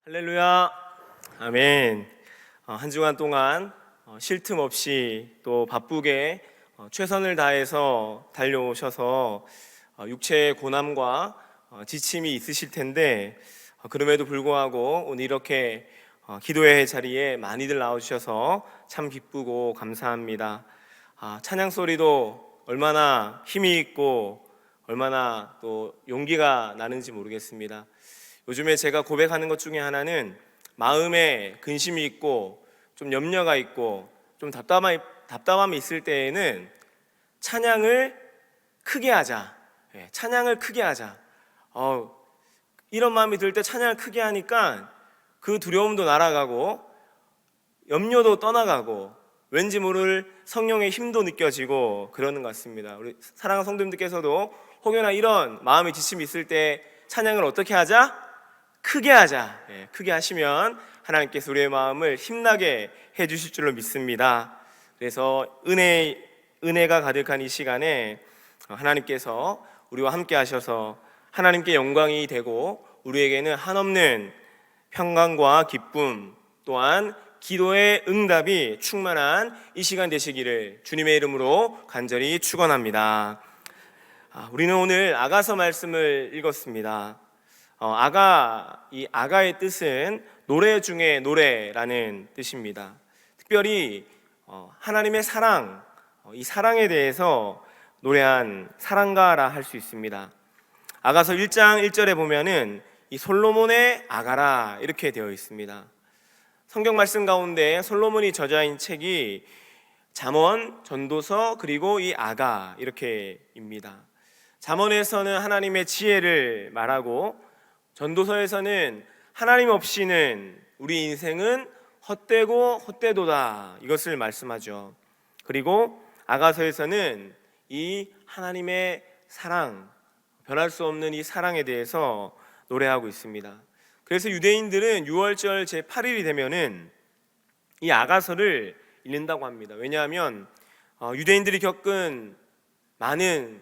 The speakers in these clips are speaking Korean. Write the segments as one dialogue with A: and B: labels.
A: 할렐루야, 아멘. 한 주간 동안 쉴 틈 없이 또 바쁘게 최선을 다해서 달려오셔서 육체의 고난과 지침이 있으실 텐데 그럼에도 불구하고 오늘 이렇게 기도의 자리에 많이들 나와주셔서 참 기쁘고 감사합니다. 찬양 소리도 얼마나 힘이 있고 얼마나 또 용기가 나는지 모르겠습니다. 요즘에 제가 고백하는 것 중에 하나는 마음에 근심이 있고 좀 염려가 있고 좀 답답함이 있을 때에는 찬양을 크게 하자. 찬양을 크게 하자. 이런 마음이 들 때 찬양을 크게 하니까 그 두려움도 날아가고 염려도 떠나가고 왠지 모를 성령의 힘도 느껴지고 그러는 것 같습니다. 우리 사랑하는 성도님들께서도 혹여나 이런 마음의 지침이 있을 때 찬양을 어떻게 하자? 크게 하자. 크게 하시면 하나님께서 우리의 마음을 힘나게 해주실 줄로 믿습니다. 그래서 은혜가 가득한 이 시간에 하나님께서 우리와 함께 하셔서 하나님께 영광이 되고 우리에게는 한없는 평강과 기쁨 또한 기도의 응답이 충만한 이 시간 되시기를 주님의 이름으로 간절히 축원합니다. 우리는 오늘 아가서 말씀을 읽었습니다. 이 아가의 뜻은 노래 중에 노래라는 뜻입니다. 특별히 하나님의 사랑, 이 사랑에 대해서 노래한 사랑가라 할 수 있습니다. 아가서 1장 1절에 보면은 이 솔로몬의 아가라 이렇게 되어 있습니다. 성경 말씀 가운데 솔로몬이 저자인 책이 잠언, 전도서 그리고 이 아가 이렇게입니다. 잠언에서는 하나님의 지혜를 말하고 전도서에서는 하나님 없이는 우리 인생은 헛되고 헛되도다 이것을 말씀하죠. 그리고 아가서에서는 이 하나님의 사랑, 변할 수 없는 이 사랑에 대해서 노래하고 있습니다. 그래서 유대인들은 6월절 제8일이 되면은 이 아가서를 읽는다고 합니다. 왜냐하면 유대인들이 겪은 많은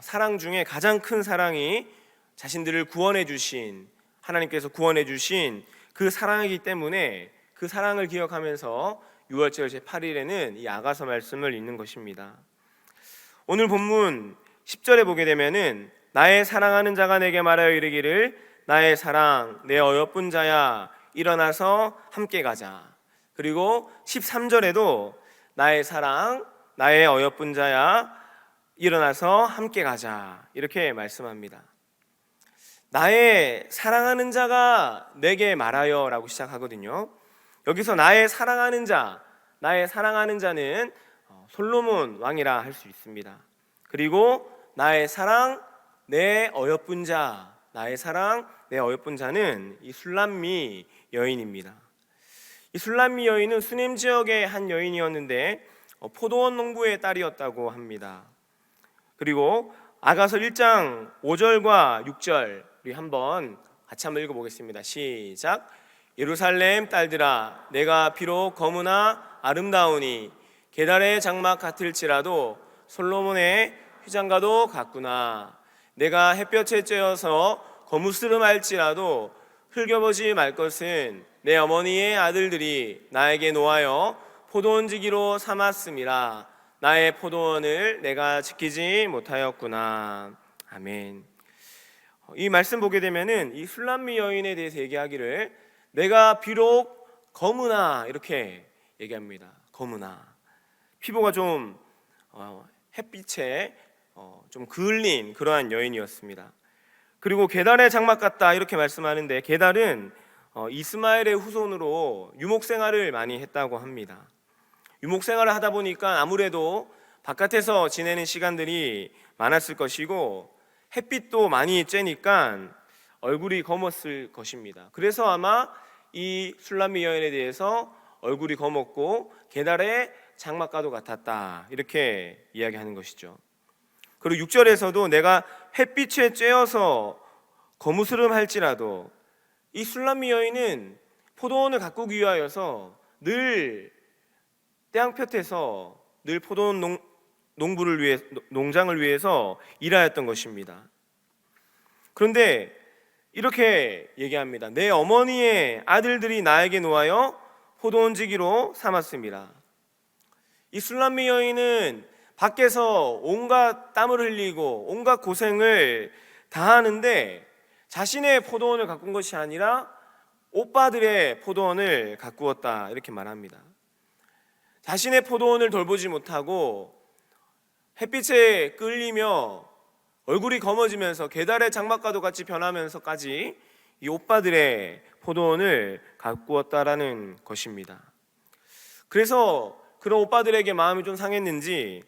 A: 사랑 중에 가장 큰 사랑이 자신들을 구원해 주신 하나님께서 구원해 주신 그 사랑이기 때문에 그 사랑을 기억하면서 6월절 제8일에는 이 아가서 말씀을 읽는 것입니다. 오늘 본문 10절에 보게 되면은 나의 사랑하는 자가 내게 말하여 이르기를 나의 사랑 내 어여쁜 자야 일어나서 함께 가자. 그리고 13절에도 나의 사랑 나의 어여쁜 자야 일어나서 함께 가자 이렇게 말씀합니다. 나의 사랑하는 자가 내게 말하여 라고 시작하거든요. 여기서 나의 사랑하는 자는 솔로몬 왕이라 할 수 있습니다. 그리고 나의 사랑 내 어여쁜 자, 나의 사랑 내 어여쁜 자는 이 술람미 여인입니다. 이 술람미 여인은 수넴 지역의 한 여인이었는데 포도원 농부의 딸이었다고 합니다. 그리고 아가서 1장 5절과 6절 우리 같이 한번 읽어보겠습니다. 시작. 예루살렘 딸들아 내가 비록 검으나 아름다우니 게달의 장막 같을지라도 솔로몬의 휘장과도 같구나. 내가 햇볕에 쬐어서 거무스름할지라도 흘겨보지 말 것은 내 어머니의 아들들이 나에게 노하여 포도원지기로 삼았음이라. 나의 포도원을 내가 지키지 못하였구나. 아멘. 이 말씀 보게 되면은 이 술람미 여인에 대해서 얘기하기를 내가 비록 검으나 이렇게 얘기합니다. 검으나 피부가 좀 햇빛에 좀 그을린 그러한 여인이었습니다. 그리고 게달의 장막 같다 이렇게 말씀하는데 게달은 이스마엘의 후손으로 유목 생활을 많이 했다고 합니다. 유목 생활을 하다 보니까 아무래도 바깥에서 지내는 시간들이 많았을 것이고 햇빛도 많이 쬐니까 얼굴이 검었을 것입니다. 그래서 아마 이 술람미 여인에 대해서 얼굴이 검었고 게달의 장막과도 같았다 이렇게 이야기하는 것이죠. 그리고 6절에서도 내가 햇빛에 쬐어서 거무스름할지라도 이 술람미 여인은 포도원을 가꾸기 위하여서 늘 땅볕에서 늘 포도원 농장을 위해서 일하였던 것입니다. 그런데 이렇게 얘기합니다. 내 어머니의 아들들이 나에게 놓아여 포도원지기로 삼았습니다. 이 술람미 여인은 밖에서 온갖 땀을 흘리고 온갖 고생을 다 하는데 자신의 포도원을 가꾼 것이 아니라 오빠들의 포도원을 가꾸었다, 이렇게 말합니다. 자신의 포도원을 돌보지 못하고 햇빛에 끌리며 얼굴이 검어지면서 계달의 장막과도 같이 변하면서까지 이 오빠들의 포도원을 가꾸었다라는 것입니다. 그래서 그런 오빠들에게 마음이 좀 상했는지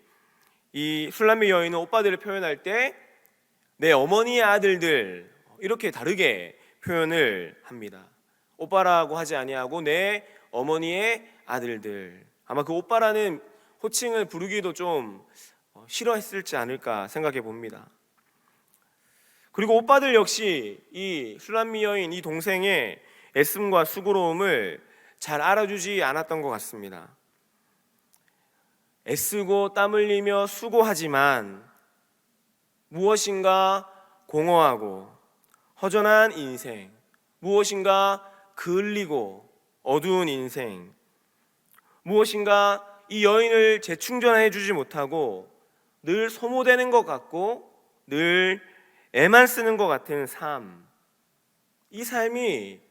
A: 이 술람미 여인은 오빠들을 표현할 때 내 어머니의 아들들, 이렇게 다르게 표현을 합니다. 오빠라고 하지 아니하고 내 어머니의 아들들. 아마 그 오빠라는 호칭을 부르기도 좀 싫어했을지 않을까 생각해 봅니다. 그리고 오빠들 역시 이 술람미 여인, 이 동생의 애씀과 수고로움을 잘 알아주지 않았던 것 같습니다. 애쓰고 땀 흘리며 수고하지만 무엇인가 공허하고 허전한 인생, 무엇인가 그을리고 어두운 인생, 무엇인가 이 여인을 재충전해 주지 못하고 늘 소모되는 것 같고 늘 애만 쓰는 것 같은 삶, 이 삶이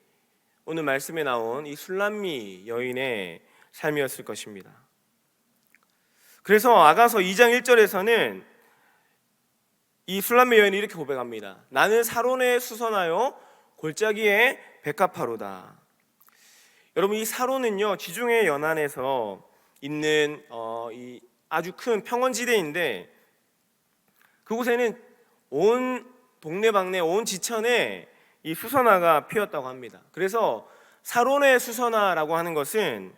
A: 오늘 말씀에 나온 이 술람미 여인의 삶이었을 것입니다. 그래서 아가서 2장 1절에서는 이 술람미 여인이 이렇게 고백합니다. 나는 사론에 수선하여 골짜기에 백합화로다. 여러분, 이 사론은요, 지중해 연안에서 있는 이 아주 큰 평원지대인데 그곳에는 온 동네방네, 온 지천에 이 수선화가 피었다고 합니다. 그래서 사론의 수선화라고 하는 것은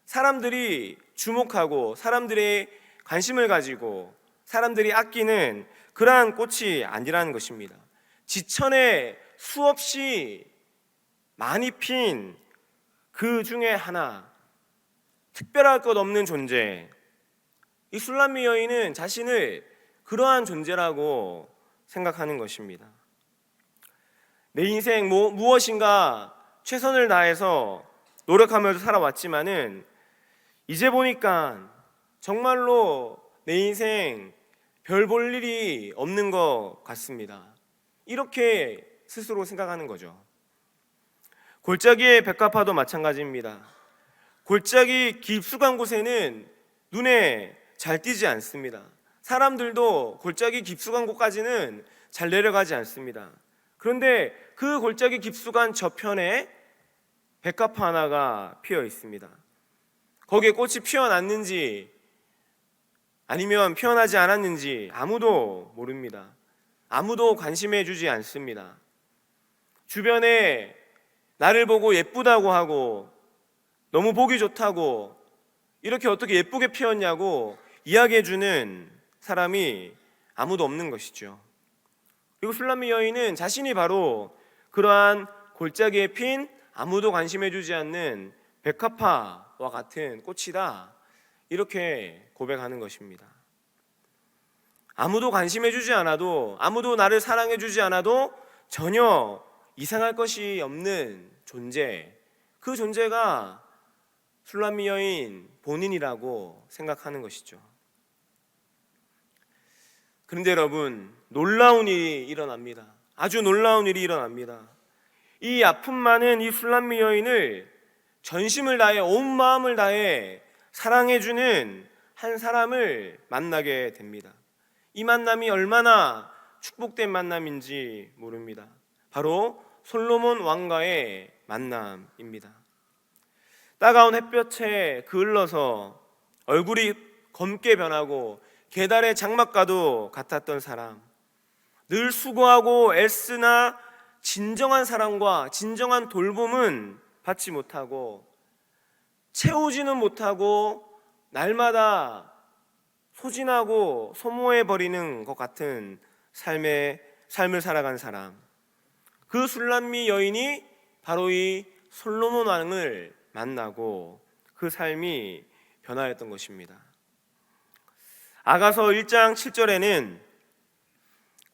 A: 사람들이 주목하고 사람들의 관심을 가지고 사람들이 아끼는 그러한 꽃이 아니라는 것입니다. 지천에 수없이 많이 핀 그 중에 하나, 특별할 것 없는 존재, 이 술람미 여인은 자신을 그러한 존재라고 생각하는 것입니다. 내 인생 무엇인가 최선을 다해서 노력하면서 살아왔지만은 이제 보니까 정말로 내 인생 별 볼 일이 없는 것 같습니다. 이렇게 스스로 생각하는 거죠. 골짜기의 백합화도 마찬가지입니다. 골짜기 깊숙한 곳에는 눈에 잘 띄지 않습니다. 사람들도 골짜기 깊숙한 곳까지는 잘 내려가지 않습니다. 그런데 그 골짜기 깊숙한 저편에 백합화 하나가 피어 있습니다. 거기에 꽃이 피어났는지 아니면 피어나지 않았는지 아무도 모릅니다. 아무도 관심해 주지 않습니다. 주변에 나를 보고 예쁘다고 하고 너무 보기 좋다고 이렇게 어떻게 예쁘게 피었냐고 이야기해 주는 사람이 아무도 없는 것이죠. 그리고 술람미 여인은 자신이 바로 그러한 골짜기에 핀 아무도 관심해 주지 않는 백합화와 같은 꽃이다, 이렇게 고백하는 것입니다. 아무도 관심해 주지 않아도, 아무도 나를 사랑해 주지 않아도 전혀 이상할 것이 없는 존재, 그 존재가 술람미 여인 본인이라고 생각하는 것이죠. 그런데 여러분, 놀라운 일이 일어납니다. 아주 놀라운 일이 일어납니다. 이 아픔 많은 이 술람미 여인을 전심을 다해 온 마음을 다해 사랑해주는 한 사람을 만나게 됩니다. 이 만남이 얼마나 축복된 만남인지 모릅니다. 바로 솔로몬 왕과의 만남입니다. 따가운 햇볕에 그을러서 얼굴이 검게 변하고 계달의 장막과도 같았던 사람, 늘 수고하고 애쓰나 진정한 사랑과 진정한 돌봄은 받지 못하고 채우지는 못하고 날마다 소진하고 소모해버리는 것 같은 삶을 살아간 사람, 그 술람미 여인이 바로 이 솔로몬 왕을 만나고 그 삶이 변화했던 것입니다. 아가서 1장 7절에는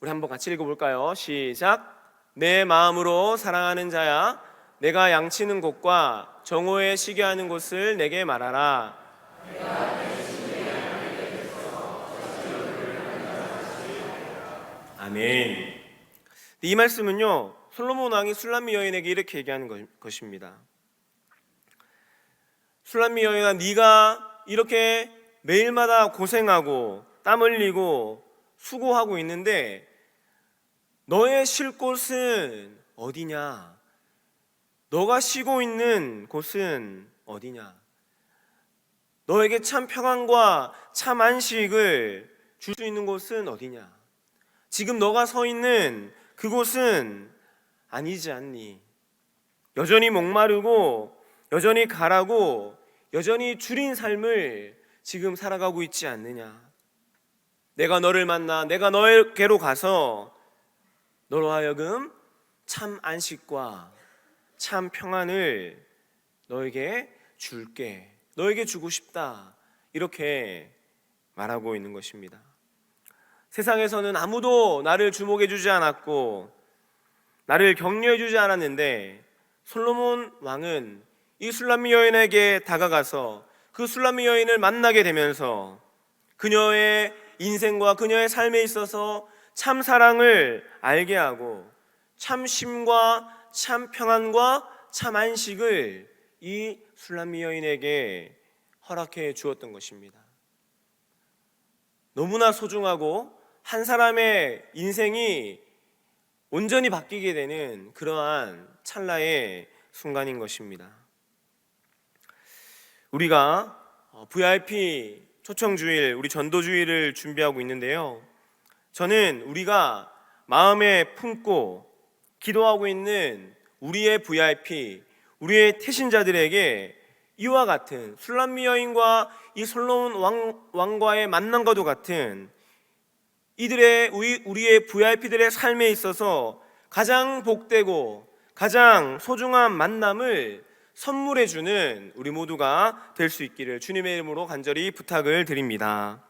A: 우리 한번 같이 읽어볼까요? 시작. 내 마음으로 사랑하는 자야, 내가 양치는 곳과 정오에 쉬게 하는 곳을 내게 말하라. 아멘. 이 말씀은요, 솔로몬 왕이 술람미 여인에게 이렇게 얘기하는 것입니다. 술람미 여인아, 네가 이렇게 매일마다 고생하고 땀 흘리고 수고하고 있는데 너의 쉴 곳은 어디냐? 너가 쉬고 있는 곳은 어디냐? 너에게 참 평안과 참 안식을 줄 수 있는 곳은 어디냐? 지금 너가 서 있는 그곳은 아니지 않니? 여전히 목마르고 여전히 가라고 여전히 줄인 삶을 지금 살아가고 있지 않느냐? 내가 너를 만나 내가 너에게로 가서 너로 하여금 참 안식과 참 평안을 너에게 줄게. 너에게 주고 싶다. 이렇게 말하고 있는 것입니다. 세상에서는 아무도 나를 주목해 주지 않았고 나를 격려해 주지 않았는데 솔로몬 왕은 이 술람미 여인에게 다가가서 그 술람미 여인을 만나게 되면서 그녀의 인생과 그녀의 삶에 있어서 참 사랑을 알게 하고 참 쉼과 참 평안과 참 안식을 이 술람미 여인에게 허락해 주었던 것입니다. 너무나 소중하고 한 사람의 인생이 온전히 바뀌게 되는 그러한 찰나의 순간인 것입니다. 우리가 VIP 초청주일, 우리 전도주일을 준비하고 있는데요, 저는 우리가 마음에 품고 기도하고 있는 우리의 VIP, 우리의 태신자들에게 이와 같은 술람미 여인과 이 솔로몬 왕과의 만남과도 같은 우리의 VIP들의 삶에 있어서 가장 복되고 가장 소중한 만남을 선물해 주는 우리 모두가 될 수 있기를 주님의 이름으로 간절히 부탁을 드립니다.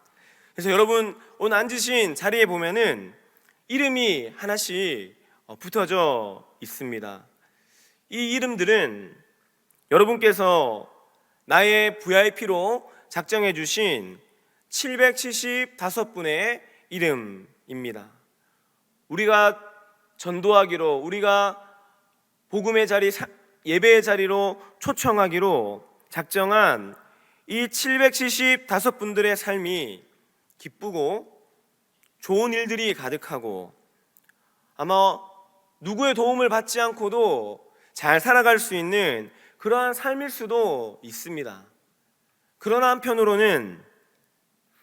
A: 그래서 여러분 오늘 앉으신 자리에 보면은 이름이 하나씩 붙어져 있습니다. 이 이름들은 여러분께서 나의 VIP로 작정해 주신 775분의 이름입니다. 우리가 전도하기로, 우리가 복음의 자리, 예배의 자리로 초청하기로 작정한 이 775분들의 삶이 기쁘고 좋은 일들이 가득하고 아마 누구의 도움을 받지 않고도 잘 살아갈 수 있는 그러한 삶일 수도 있습니다. 그러나 한편으로는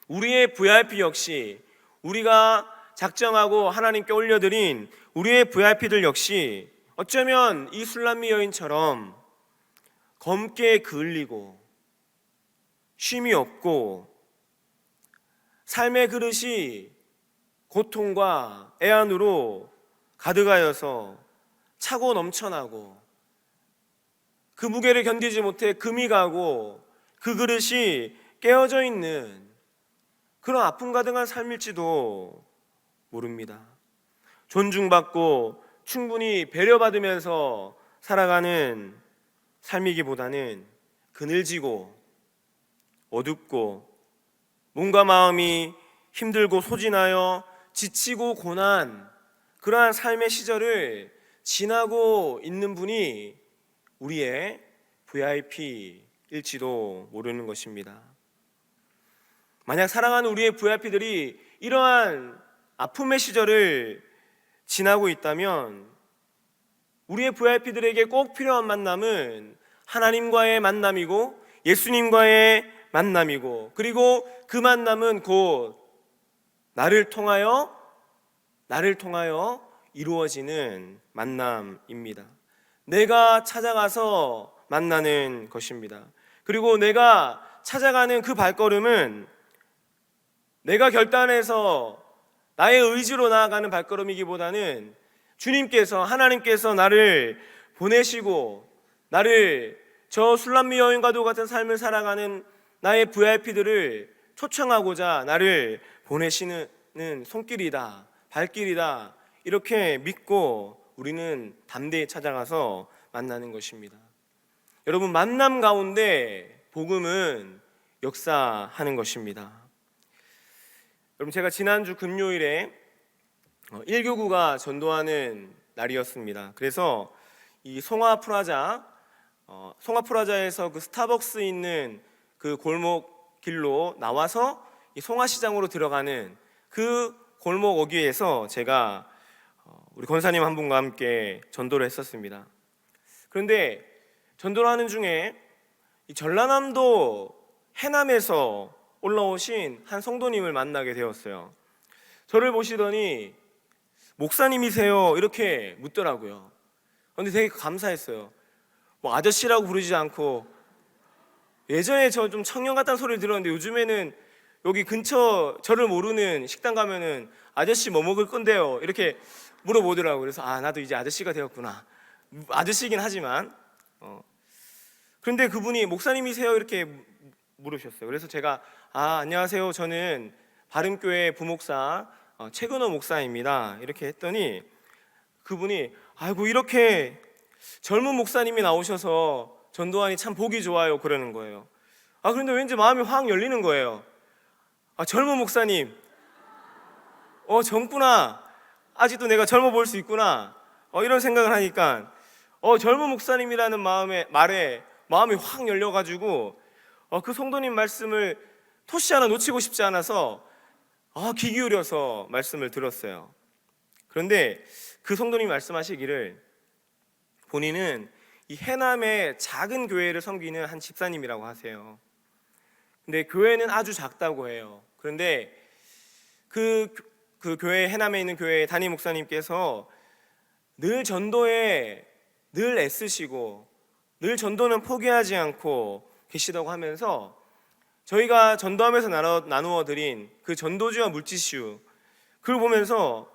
A: 우리의 VIP 역시, 우리가 작정하고 하나님께 올려드린 우리의 VIP들 역시 어쩌면 이 술람미 여인처럼 검게 그을리고 쉼이 없고 삶의 그릇이 고통과 애안으로 가득하여서 차고 넘쳐나고 그 무게를 견디지 못해 금이 가고 그 그릇이 깨어져 있는 그런 아픔 가득한 삶일지도 모릅니다. 존중받고 충분히 배려받으면서 살아가는 삶이기보다는 그늘지고 어둡고 몸과 마음이 힘들고 소진하여 지치고 고난 그러한 삶의 시절을 지나고 있는 분이 우리의 VIP일지도 모르는 것입니다. 만약 사랑하는 우리의 VIP들이 이러한 아픔의 시절을 지나고 있다면 우리의 VIP들에게 꼭 필요한 만남은 하나님과의 만남이고 예수님과의 만남이고 그리고 그 만남은 곧 나를 통하여 이루어지는 만남입니다. 내가 찾아가서 만나는 것입니다. 그리고 내가 찾아가는 그 발걸음은 내가 결단해서 나의 의지로 나아가는 발걸음이기보다는 주님께서 하나님께서 나를 보내시고 나를 저 술람미 여인과도 같은 삶을 살아가는 나의 VIP들을 초청하고자 나를 보내시는 손길이다, 발길이다 이렇게 믿고 우리는 담대히 찾아가서 만나는 것입니다. 여러분, 만남 가운데 복음은 역사하는 것입니다. 여러분, 제가 지난주 금요일에 1교구가 전도하는 날이었습니다. 그래서 이 송화프라자에서 그 스타벅스 있는 그 골목 길로 나와서 이 송화시장으로 들어가는 그 골목 어귀에서 제가 우리 권사님 한 분과 함께 전도를 했었습니다. 그런데 전도를 하는 중에 이 전라남도 해남에서 올라오신 한 성도님을 만나게 되었어요. 저를 보시더니 목사님이세요? 이렇게 묻더라고요. 근데 되게 감사했어요. 뭐 아저씨라고 부르지 않고, 예전에 저 좀 청년 같다는 소리를 들었는데 요즘에는 여기 근처 저를 모르는 식당 가면은 아저씨 뭐 먹을 건데요? 이렇게 물어보더라고요. 그래서 나도 이제 아저씨가 되었구나. 아저씨긴 하지만 그런데 그분이 목사님이세요? 이렇게 물으셨어요. 그래서 제가 안녕하세요. 저는 바름교회 부목사 최근호 목사입니다. 이렇게 했더니 그분이 아이고 이렇게 젊은 목사님이 나오셔서 전도하니 참 보기 좋아요 그러는 거예요. 그런데 왠지 마음이 확 열리는 거예요. 젊은 목사님, 젊구나. 아직도 내가 젊어 보일 수 있구나. 이런 생각을 하니까 젊은 목사님이라는 말에 마음이 확 열려가지고 그 성도님 말씀을 토시 하나 놓치고 싶지 않아서 귀 기울여서 말씀을 들었어요. 그런데 그 성도님 말씀하시기를 본인은 이 해남의 작은 교회를 섬기는 한 집사님이라고 하세요. 근데 교회는 아주 작다고 해요. 그런데 그 교회, 해남에 있는 교회 담임 목사님께서 늘 전도에 늘 애쓰시고 늘 전도는 포기하지 않고 계시다고 하면서 저희가 전도하면서 나누어 드린 그 전도지와 물티슈, 그걸 보면서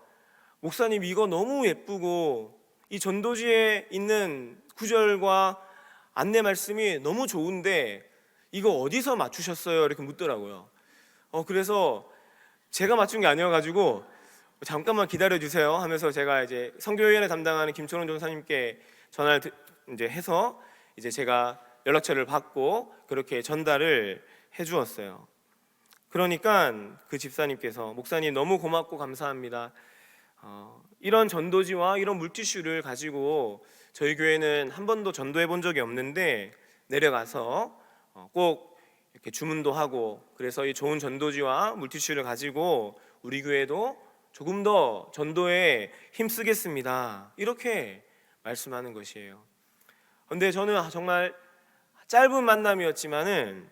A: 목사님 이거 너무 예쁘고 이 전도지에 있는 구절과 안내 말씀이 너무 좋은데 이거 어디서 맞추셨어요? 이렇게 묻더라고요. 그래서 제가 맞춘 게 아니어가지고 잠깐만 기다려주세요 하면서 제가 이제 선교위원회 담당하는 김철원 전사님께 전화를 이제 해서 이제 제가 연락처를 받고 그렇게 전달을 해주었어요. 그러니까 그 집사님께서 목사님 너무 고맙고 감사합니다. 이런 전도지와 이런 물티슈를 가지고 저희 교회는 한 번도 전도해 본 적이 없는데 내려가서 꼭 이렇게 주문도 하고, 그래서 이 좋은 전도지와 물티슈를 가지고 우리 교회도 조금 더 전도에 힘쓰겠습니다. 이렇게 말씀하는 것이에요. 그런데 저는 정말 짧은 만남이었지만은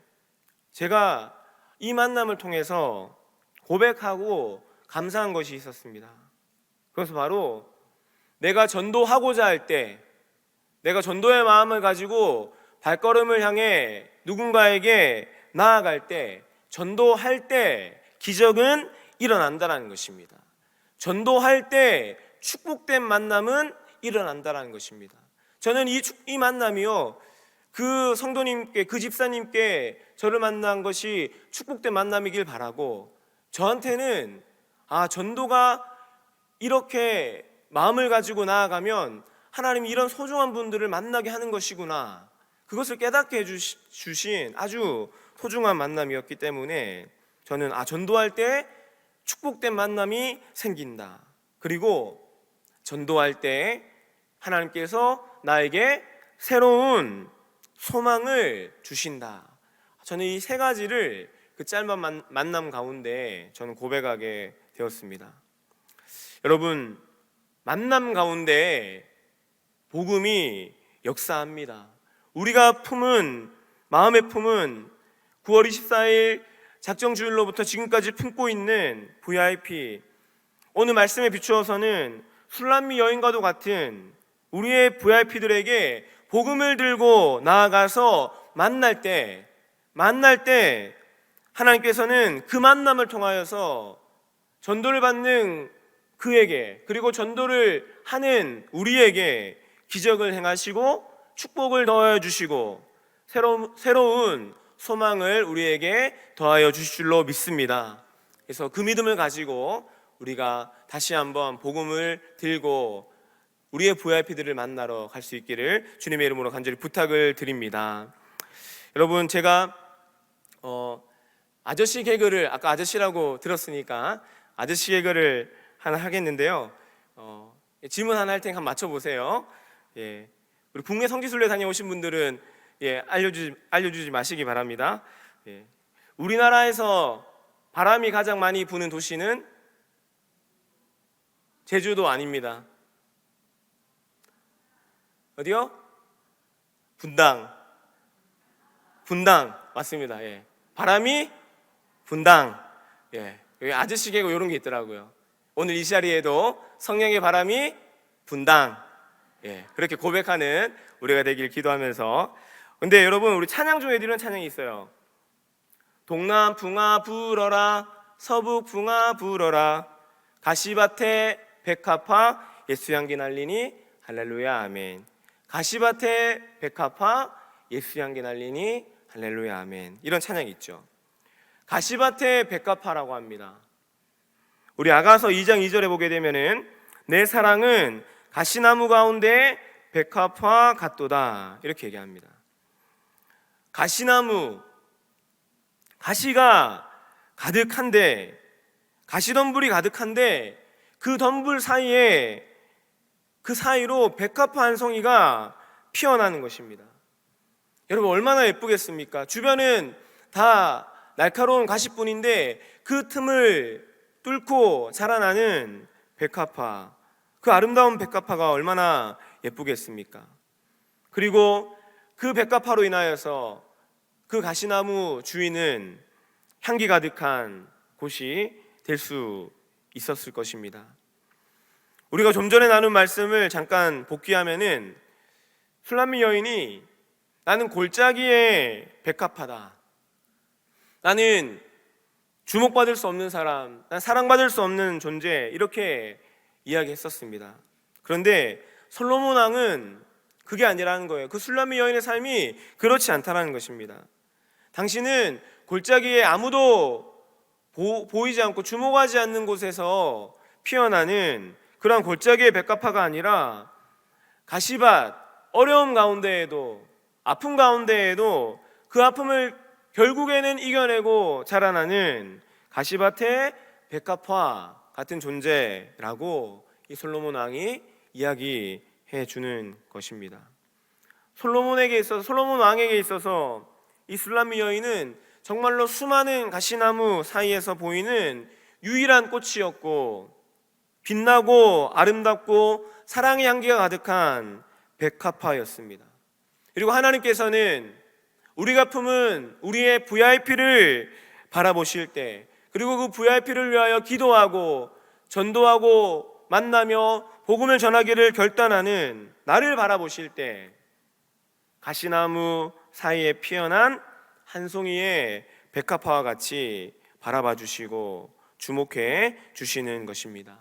A: 제가 이 만남을 통해서 고백하고 감사한 것이 있었습니다. 그것은 바로 내가 전도하고자 할 때, 내가 전도의 마음을 가지고 발걸음을 향해 누군가에게 나아갈 때, 전도할 때 기적은 일어난다는 것입니다. 전도할 때 축복된 만남은 일어난다는 것입니다. 저는 이 만남이요, 그 성도님께, 그 집사님께 저를 만난 것이 축복된 만남이길 바라고, 저한테는 전도가 이렇게 마음을 가지고 나아가면 하나님이 이런 소중한 분들을 만나게 하는 것이구나, 그것을 깨닫게 해주신 아주 소중한 만남이었기 때문에 저는 전도할 때 축복된 만남이 생긴다. 그리고 전도할 때 하나님께서 나에게 새로운 소망을 주신다. 저는 이 세 가지를 그 짧은 만남 가운데 저는 고백하게 되었습니다. 여러분, 만남 가운데 복음이 역사합니다. 우리가 마음에 품은 9월 24일 작정주일로부터 지금까지 품고 있는 VIP, 오늘 말씀에 비추어서는 술람미 여인과도 같은 우리의 VIP들에게 복음을 들고 나아가서 만날 때 하나님께서는 그 만남을 통하여서 전도를 받는 그에게, 그리고 전도를 하는 우리에게 기적을 행하시고 축복을 더하여 주시고 새로운 소망을 우리에게 더하여 주실 줄로 믿습니다. 그래서 그 믿음을 가지고 우리가 다시 한번 복음을 들고 우리의 VIP들을 만나러 갈 수 있기를 주님의 이름으로 간절히 부탁을 드립니다. 여러분, 제가 아저씨 개그를, 아까 아저씨라고 들었으니까 아저씨 개그를 하나 하겠는데요. 질문 하나 할 테니까 한번 맞춰보세요. 예, 우리 국내 성지순례 다녀오신 분들은 알려주지 마시기 바랍니다. 예, 우리나라에서 바람이 가장 많이 부는 도시는 제주도 아닙니다. 어디요? 분당 맞습니다. 예. 바람이 분당. 예. 여기 아저씨 개고 이런 게 있더라고요. 오늘 이 자리에도 성령의 바람이 분당. 예. 그렇게 고백하는 우리가 되길 기도하면서. 근데 여러분, 우리 찬양 중에 드리는 찬양이 있어요. 동남풍아 불어라, 서북풍아 불어라, 가시밭에 백합화 예수 향기 날리니 할렐루야 아멘. 가시밭에 백합화 예수 향기 날리니 할렐루야 아멘. 이런 찬양이 있죠. 가시밭에 백합화라고 합니다. 우리 아가서 2장 2절에 보게 되면은 내 사랑은 가시나무 가운데 백합화 같도다 이렇게 얘기합니다. 가시나무, 가시가 가득한데, 가시덤불이 가득한데 그 덤불 사이에, 그 사이로 백합화 한 송이가 피어나는 것입니다. 여러분, 얼마나 예쁘겠습니까? 주변은 다 날카로운 가시뿐인데 그 틈을 뚫고 자라나는 백합화, 그 아름다운 백합화가 얼마나 예쁘겠습니까? 그리고 그 백합화로 인하여서 그 가시나무 주인은 향기 가득한 곳이 될 수 있었을 것입니다. 우리가 좀 전에 나눈 말씀을 잠깐 복귀하면은 술람미 여인이 나는 골짜기의 백합화다, 나는 주목받을 수 없는 사람, 난 사랑받을 수 없는 존재, 이렇게 이야기했었습니다. 그런데 솔로몬 왕은 그게 아니라는 거예요. 그 술람미 여인의 삶이 그렇지 않다는 것입니다. 당신은 골짜기에 아무도 보이지 않고 주목하지 않는 곳에서 피어나는 그런 골짜기의 백합화가 아니라 가시밭, 어려움 가운데에도, 아픔 가운데에도 그 아픔을 결국에는 이겨내고 자라나는 가시밭의 백합화 같은 존재라고 이 솔로몬 왕이 이야기해 주는 것입니다. 솔로몬 왕에게 있어서 이 술람미 여인은 정말로 수많은 가시나무 사이에서 보이는 유일한 꽃이었고, 빛나고 아름답고 사랑의 향기가 가득한 백합화였습니다. 그리고 하나님께서는 우리가 품은 우리의 VIP를 바라보실 때, 그리고 그 VIP를 위하여 기도하고 전도하고 만나며 복음을 전하기를 결단하는 나를 바라보실 때 가시나무 사이에 피어난 한 송이의 백합화와 같이 바라봐 주시고 주목해 주시는 것입니다.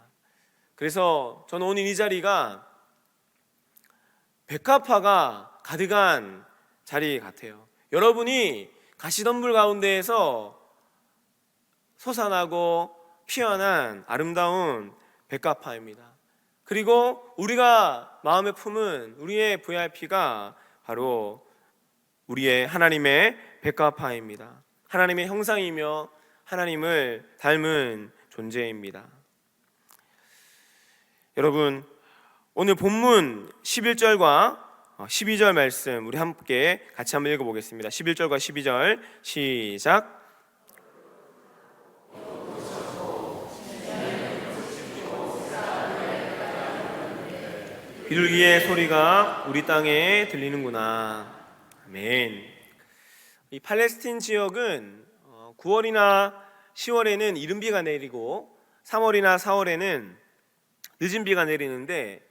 A: 그래서 저는 오늘 이 자리가 백합화가 가득한 자리 같아요. 여러분이 가시덤불 가운데에서 솟아나고 피어난 아름다운 백합화입니다. 그리고 우리가 마음에 품은 우리의 VIP가 바로 우리의 하나님의 백합화입니다. 하나님의 형상이며 하나님을 닮은 존재입니다. 여러분, 오늘 본문 11절과 12절 말씀 우리 함께 같이 한번 읽어보겠습니다. 11절과 12절 시작. 비둘기의 소리가 우리 땅에 들리는구나. 아멘. 이 팔레스틴 지역은 9월이나 10월에는 이른 비가 내리고 3월이나 4월에는 늦은 비가 내리는데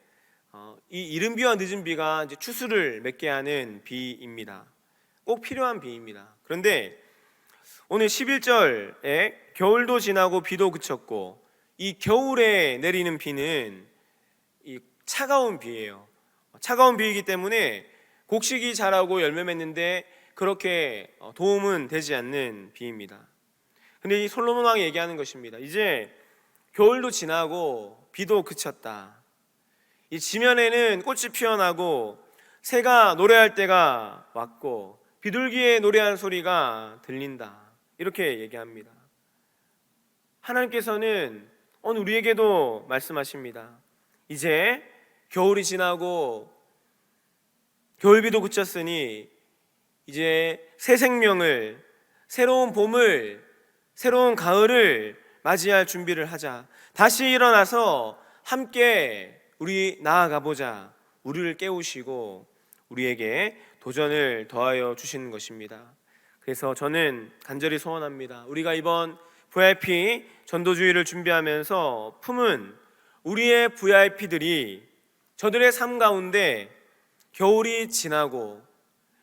A: 이 이른 비와 늦은 비가 이제 추수를 맺게 하는 비입니다. 꼭 필요한 비입니다. 그런데 오늘 11절에 겨울도 지나고 비도 그쳤고, 이 겨울에 내리는 비는 이 차가운 비예요. 차가운 비이기 때문에 곡식이 자라고 열매 맺는데 그렇게 도움은 되지 않는 비입니다. 근데 이 솔로몬 왕이 얘기하는 것입니다. 이제 겨울도 지나고 비도 그쳤다. 이 지면에는 꽃이 피어나고 새가 노래할 때가 왔고 비둘기의 노래하는 소리가 들린다. 이렇게 얘기합니다. 하나님께서는 오늘 우리에게도 말씀하십니다. 이제 겨울이 지나고 겨울비도 그쳤으니 이제 새 생명을, 새로운 봄을, 새로운 가을을 맞이할 준비를 하자. 다시 일어나서 함께 우리 나아가 보자. 우리를 깨우시고 우리에게 도전을 더하여 주시는 것입니다. 그래서 저는 간절히 소원합니다. 우리가 이번 VIP 전도주의를 준비하면서 품은 우리의 VIP들이 저들의 삶 가운데 겨울이 지나고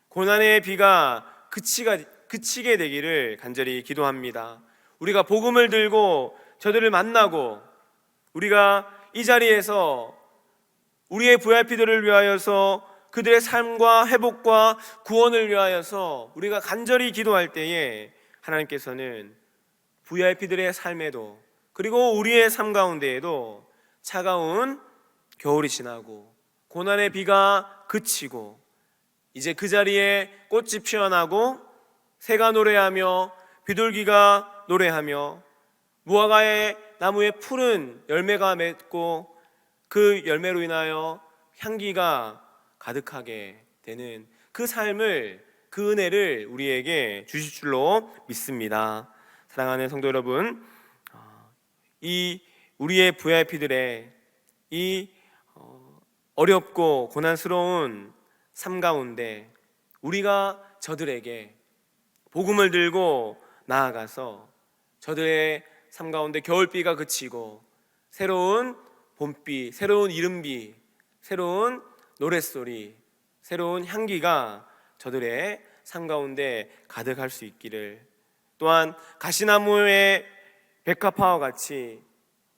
A: 고난의 비가 그치게 되기를 간절히 기도합니다. 우리가 복음을 들고 저들을 만나고 우리가 이 자리에서 우리의 VIP들을 위하여서 그들의 삶과 회복과 구원을 위하여서 우리가 간절히 기도할 때에 하나님께서는 VIP들의 삶에도 그리고 우리의 삶 가운데에도 차가운 겨울이 지나고 고난의 비가 그치고 이제 그 자리에 꽃이 피어나고 새가 노래하며 비둘기가 노래하며 무화과의 나무에 푸른 열매가 맺고 그 열매로 인하여 향기가 가득하게 되는 그 삶을, 그 은혜를 우리에게 주실 줄로 믿습니다. 사랑하는 성도 여러분, 이 우리의 VIP들의 이 어렵고 고난스러운 삶 가운데 우리가 저들에게 복음을 들고 나아가서 저들의 삶 가운데 겨울비가 그치고 새로운 봄비, 새로운 이른비, 새로운 노랫소리, 새로운 향기가 저들의 삶 가운데 가득할 수 있기를, 또한 가시나무의 백합화와 같이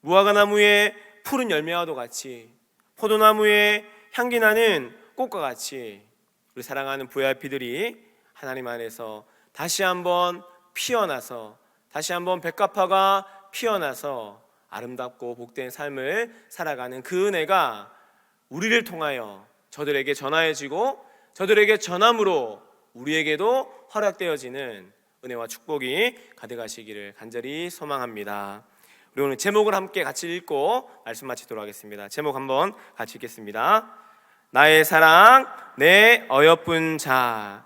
A: 무화과나무의 푸른 열매와도 같이 포도나무의 향기나는 꽃과 같이 우리 사랑하는 VIP들이 하나님 안에서 다시 한번 피어나서 다시 한번 백합화가 피어나서 아름답고 복된 삶을 살아가는 그 은혜가 우리를 통하여 저들에게 전하여지고 저들에게 전함으로 우리에게도 허락되어지는 은혜와 축복이 가득하시기를 간절히 소망합니다. 우리 오늘 제목을 함께 같이 읽고 말씀 마치도록 하겠습니다. 제목 한번 같이 읽겠습니다. 나의 사랑 내 어여쁜 자야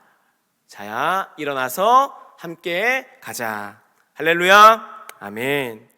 A: 일어나서 함께 가자. 할렐루야. 아멘.